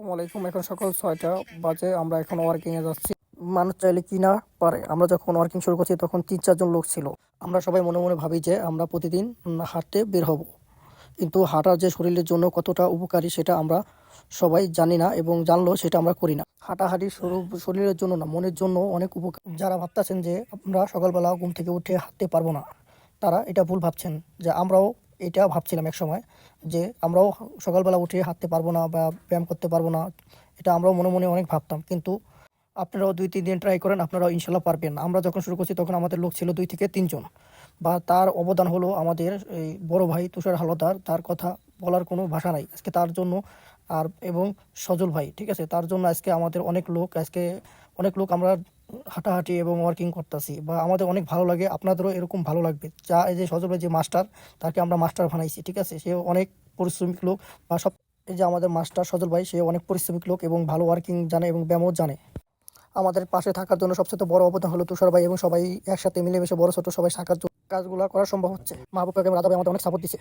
আসসালামু আলাইকুম। এখন সকাল ৬টা বাজে। আমরা এখন ওয়ার্কিংয়ে যাচ্ছি। মানুষ চাইলে কি না পারে। আমরা যখন ওয়ার্কিং শুরু করছি তখন ৩-৪ জন লোক ছিল। আমরা সবাই মনে মনে ভাবি যে আমরা প্রতিদিন হাঁটতে বের হব, কিন্তু হাঁটা যে শরীরের জন্য কতটা উপকারী সেটা আমরা সবাই জানি না, এবং জানলেও সেটা আমরা করি না। হাঁটাহাঁটি শুরু শরীরের জন্য না, মনের জন্য অনেক উপকার। যারা ভাবতেছেন যে আমরা সকালবেলা ঘুম থেকে উঠে হাঁটতে পারবো না, তারা এটা ভুল ভাবছেন। যে আমরাও এটা ভাবছিলাম এক সময়, যে আমরাও সকালবেলা উঠে হাঁটতে পারবো না বা ব্যায়াম করতে পারবো না। এটা আমরাও মনে মনে অনেক ভাবতাম, কিন্তু আপনারাও ২-৩ দিন ট্রাই করেন, আপনারাও ইনশাল্লাহ পারবেন। আমরা যখন শুরু করছি তখন আমাদের লোক ছিল ২ থেকে ৩ জন, বা তার অবদান হলো আমাদের এই বড় ভাই তুষার হালদার। তার কথা বলার কোনো ভাষা নাই আজকে তার জন্য। আর এবং সজল ভাই, ঠিক আছে, তার জন্য আজকে আমাদের অনেক লোক আমরা হাঁটাহাঁটি এবং ওয়ার্কিং করতেছি, বা আমাদের অনেক ভালো লাগে। আপনাদেরও এরকম ভালো লাগবে। যা এই যে সজল ভাই যে মাস্টার, তাকে আমরা মাস্টার বানাইছি, ঠিক আছে। সে অনেক পরিশ্রমিক লোক, বা সব এই যে আমাদের মাস্টার সজল ভাই, সে অনেক পরিশ্রমিক লোক এবং ভালো ওয়ার্কিং জানে এবং ব্যায়ামও জানে। আমাদের পাশে থাকার জন্য সবচেয়ে বড় অবদান হলো তুষার ভাই, এবং সবাই একসাথে মিলেমিশে বড় ছোট সবাই থাকার জন্য কাজগুলো করা সম্ভব হচ্ছে। মাহবুব কাকে রাজা ভাই আমাদের অনেক সাপোর্ট দিচ্ছে।